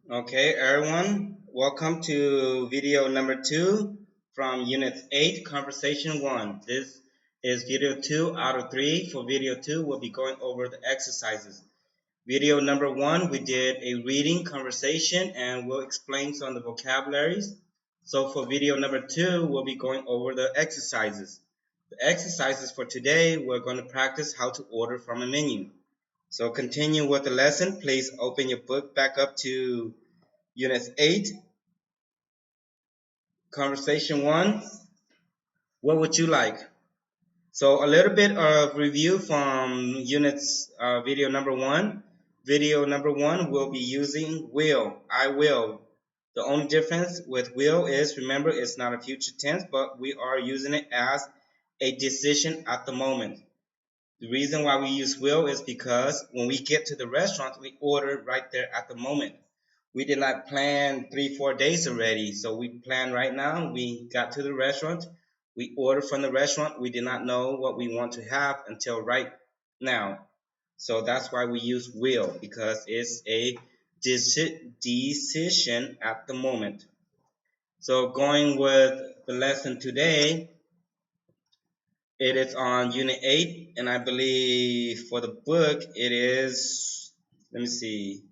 Okay, everyone, welcome to video number 2 from Unit 8, Conversation 1. This is video 2 out of 3. For video 2, we'll be going over the exercises. Video number 1, we did a reading conversation and we'll explain some of the vocabularies. So for video number 2, we'll be going over the exercises. The exercises for today, we're going to practice how to order from a menu. So continue with the lesson. Please open your book back up to Unit 8, Conversation 1. What would you like? So a little bit of review from Unit's video number 1. Video number 1 will be using will. I will. The only difference with will is, remember, it's not a future tense, but we are using it as a decision at the moment. The reason why we use will is because when we get to the restaurant, we order right there at the moment. We did not plan 3-4 days already, so we plan right now. We got to the restaurant, we ordered from the restaurant. We did not know what we want to have until right now. So that's why we use will, because it's a decision at the moment. So going with the lesson today, it is on Unit 8, and I believe for the book it is, let me see,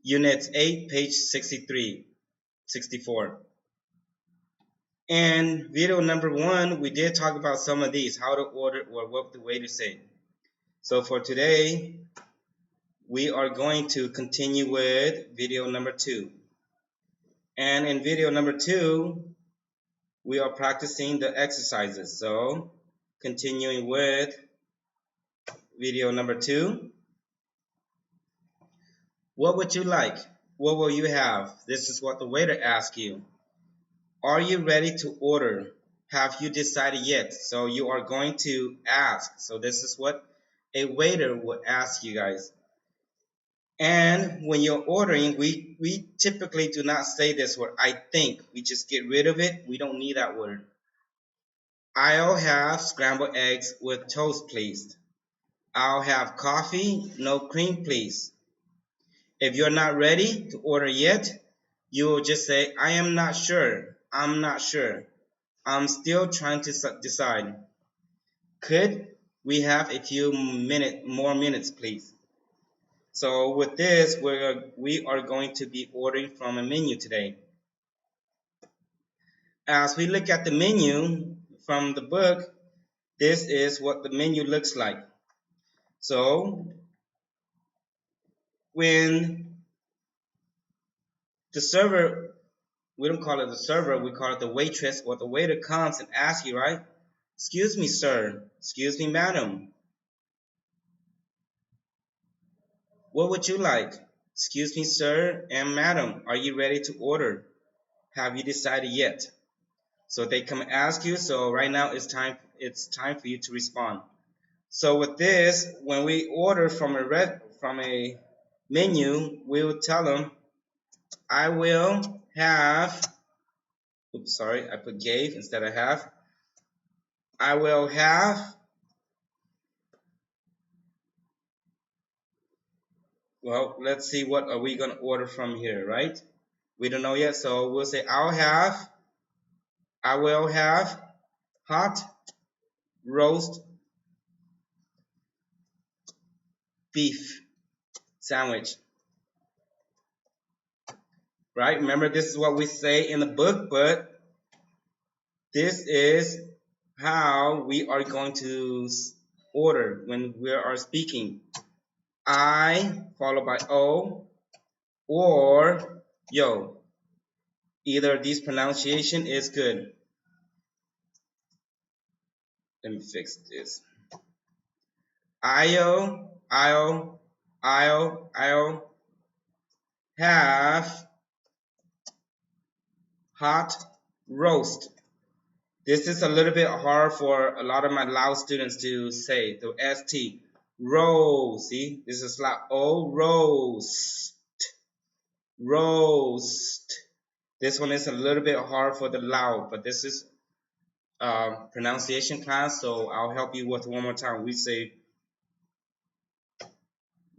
Unit 8, page 63, 64. And video number 1, we did talk about some of these, how to order or what the way to say. So for today, we are going to continue with video number 2. And in video number 2, we are practicing the exercises. So continuing with video number 2. What would you like? What will you have? This is what the waiter asks you. Are you ready to order? Have you decided yet? So you are going to ask. So this is what a waiter would ask you guys. And when you're ordering, we typically do not say this word, I think. We just get rid of it. We don't need that word. I'll have scrambled eggs with toast, please. I'll have coffee, no cream, please. If you're not ready to order yet, you will just say, I am not sure. I'm not sure. I'm still trying to decide. Could we have a few more minutes, please? So with this, we are going to be ordering from a menu today. As we look at the menu from the book, this is what the menu looks like. So when the server, we don't call it the server, we call it the waitress or the waiter comes and asks you, right? Excuse me, sir. Excuse me, madam. What would you like? Excuse me, sir and madam. Are you ready to order? Have you decided yet? So they come ask you. So right now it's time for you to respond. So with this, when we order from a menu, we will tell them, I will have, oops, sorry, I put gave instead of have. I will have, well, let's see, what are we going to order from here, right? We don't know yet, so we'll say I will have hot roast beef sandwich. Right? Remember, this is what we say in the book, but this is how we are going to order when we are speaking. I followed by O or yo. Either of these pronunciation is good. Let me fix this. I'll have hot roast. This is a little bit hard for a lot of my Lao students to say. The ST. Roast. See? This is like O. Roast. Roast. This one is a little bit hard for the Lao, but this is pronunciation class, so I'll help you with one more time. We say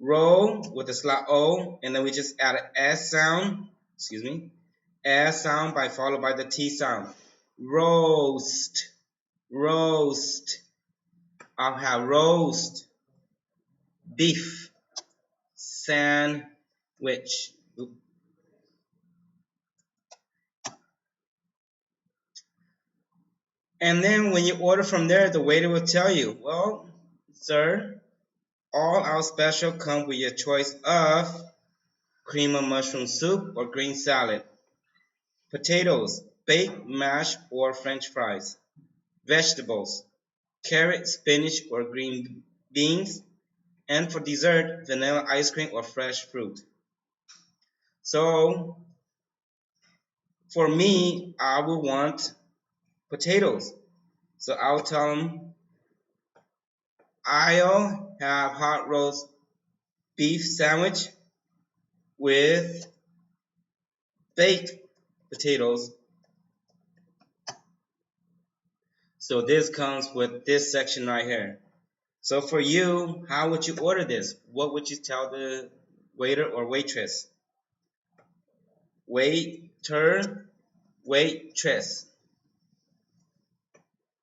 Roll with a slight O, and then we just add an S sound. Excuse me. S sound followed by the T sound. Roast. Roast. I'll have roast beef sandwich. And then when you order from there, the waiter will tell you, well, sir, all our special come with your choice of cream of mushroom soup or green salad, potatoes, baked, mashed, or French fries, vegetables, carrot, spinach, or green beans, and for dessert, vanilla ice cream or fresh fruit. So for me, I will want potatoes. So I'll tell them I'll have hot roast beef sandwich with baked potatoes. So this comes with this section right here. So for you, how would you order this? What would you tell the waiter or waitress? Waiter, waitress.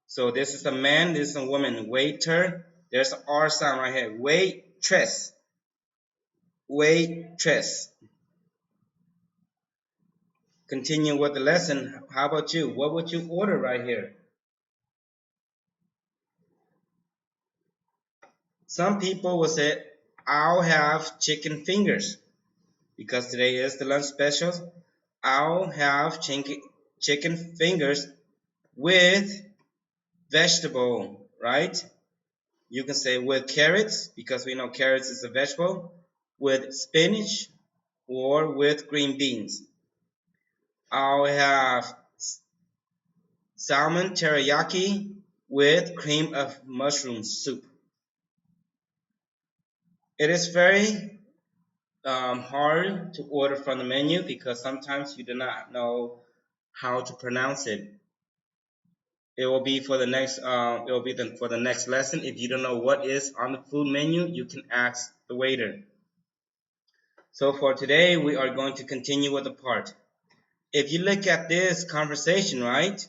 So this is a man, this is a woman. Waiter, there's an R sound right here. Waitress, waitress. Continue with the lesson. How about you? What would you order right here? Some people will say, I'll have chicken fingers because today is the lunch special. I'll have chicken fingers with vegetable, right? You can say with carrots because we know carrots is a vegetable, with spinach, or with green beans. I'll have salmon teriyaki with cream of mushroom soup. It is very hard to order from the menu because sometimes you do not know how to pronounce it. It will be for the next. For the next lesson. If you don't know what is on the food menu, you can ask the waiter. So for today, we are going to continue with the part. If you look at this conversation, right,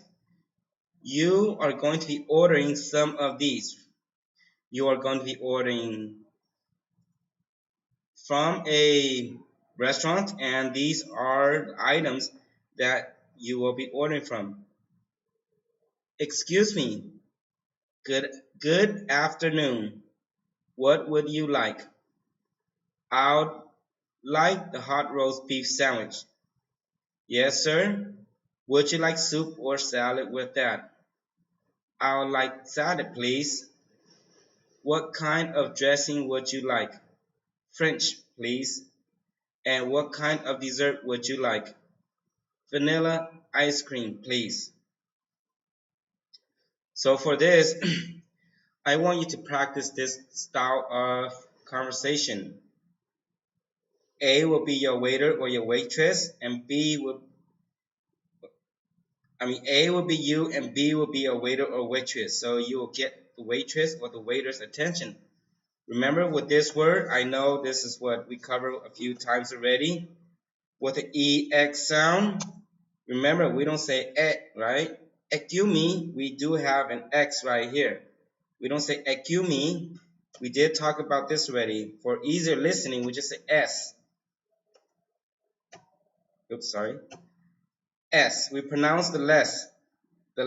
you are going to be ordering some of these. You are going to be ordering from a restaurant, and these are items that you will be ordering from. Excuse me. Good afternoon. What would you like? I'd like the hot roast beef sandwich. Yes, sir. Would you like soup or salad with that? I would like salad, please. What kind of dressing would you like? French, please. And what kind of dessert would you like? Vanilla ice cream, please. So for this, I want you to practice this style of conversation. A will be your waiter or your waitress, and A will be you, and B will be a waiter or waitress. So you will get the waitress or the waiter's attention. Remember with this word, I know this is what we covered a few times already. With the EX sound, remember we don't say right? Ekumi, we do have an X right here. We don't say ekumi. We did talk about this already. For easier listening, we just say S. Oops, sorry. S. We pronounce the less, the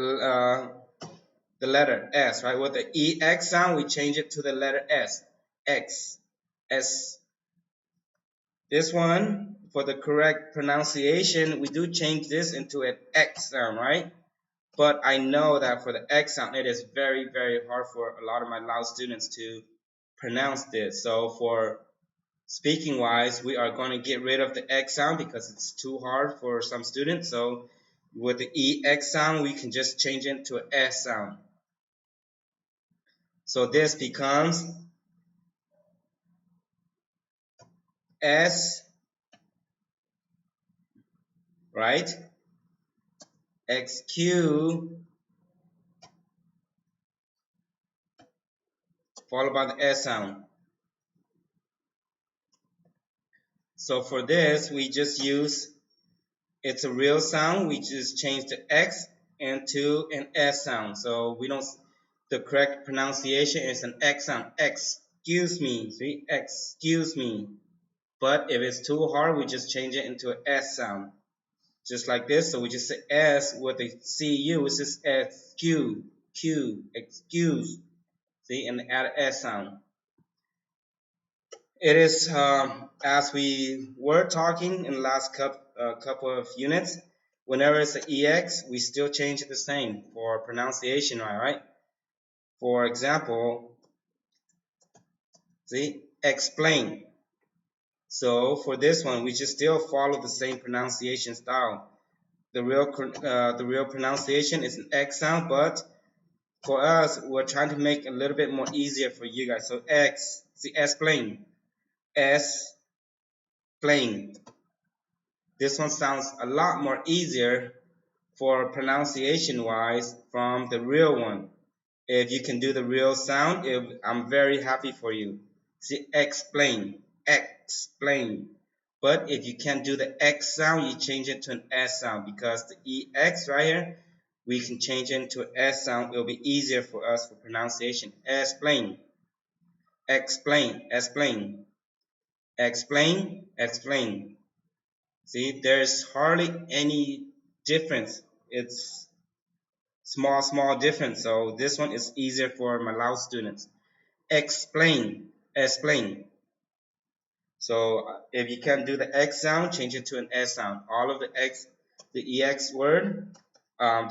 letter S, right? With the EX sound, we change it to the letter S. X. S. This one, for the correct pronunciation, we do change this into an X sound, right? But I know that for the X sound, it is very, very hard for a lot of my Lao students to pronounce this. So for speaking wise, we are going to get rid of the X sound because it's too hard for some students. So with the EX sound, we can just change it to an S sound. So this becomes S, right? XQ followed by the S sound. So for this, we just use, it's a real sound, we just change the X into an S sound. So we don't, the correct pronunciation is an X sound. Excuse me, see, excuse me. But if it's too hard, we just change it into an S sound. Just like this, so we just say S with a CU, it's just excuse, excuse, see, and add an S sound. It is, as we were talking in the last couple of units, whenever it's an EX, we still change it the same for pronunciation, all right? For example, see, explain. So for this one, we just still follow the same pronunciation style. The real pronunciation is an X sound, but for us, we're trying to make it a little bit more easier for you guys. So X, see, explain, S, plain. This one sounds a lot more easier for pronunciation wise from the real one. If you can do the real sound, I'm very happy for you. See, explain, explain. But if you can't do the X sound, you change it to an S sound, because the EX right here, we can change it into an S sound. It'll be easier for us for pronunciation. Explain, explain, explain, explain, explain. See, there's hardly any difference. It's small difference. So this one is easier for my Lao students. Explain, explain. So if you can't do the X sound, change it to an S sound. All of the EX word,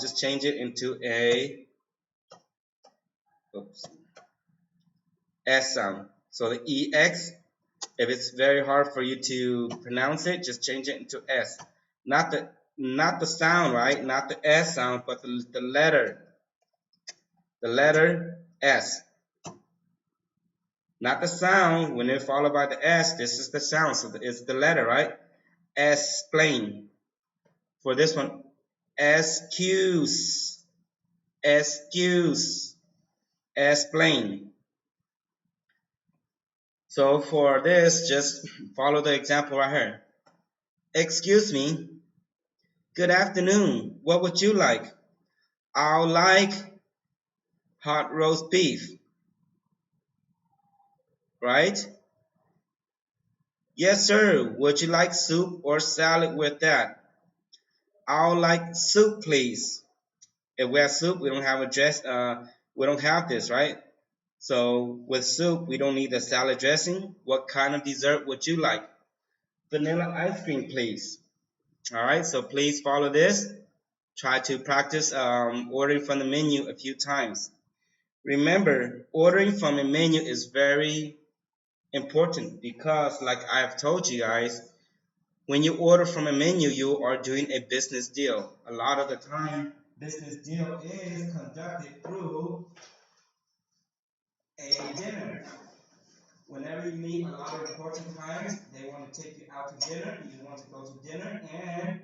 just change it into a oops, S sound. So the EX, if it's very hard for you to pronounce it, just change it into S. Not the sound, right? Not the S sound, but the letter. The letter S. Not the sound. When it's followed by the S, this is the sound. So it's the letter, right? Explain. For this one, excuse. Excuse. Explain. So for this, just follow the example right here. Excuse me. Good afternoon. What would you like? I'll like hot roast beef. Right? Yes, sir. Would you like soup or salad with that? I'll like soup, please. If we have soup, we don't have a dress. We don't have this, right? So with soup, we don't need the salad dressing. What kind of dessert would you like? Vanilla ice cream, please. All right. So please follow this. Try to practice ordering from the menu a few times. Remember, ordering from a menu is very important because, like I have told you guys, when you order from a menu, you are doing a business deal. A lot of the time, business deal is conducted through a dinner. Whenever you meet a lot of important clients, they want to take you out to dinner, you want to go to dinner, and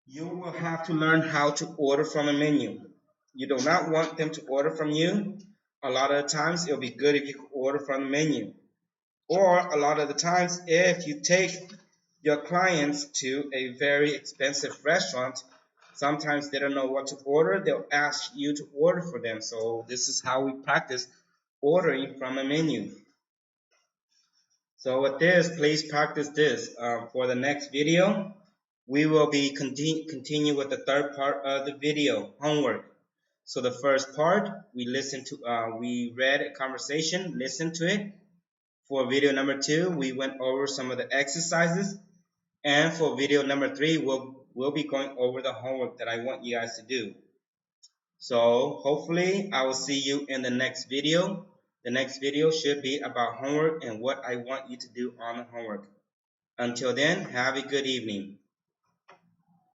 you will have to learn how to order from a menu. You do not want them to order from you. A lot of the times, it'll be good if you can order from the menu. Or a lot of the times, if you take your clients to a very expensive restaurant, sometimes they don't know what to order. They'll ask you to order for them. So this is how we practice ordering from a menu. So with this, please practice this. For the next video, we will be continue with the third part of the video, homework. So the first part, we read a conversation, listened to it. For video number 2, we went over some of the exercises. And for video number 3, we'll be going over the homework that I want you guys to do. So hopefully I will see you in the next video. The next video should be about homework and what I want you to do on the homework. Until then, have a good evening.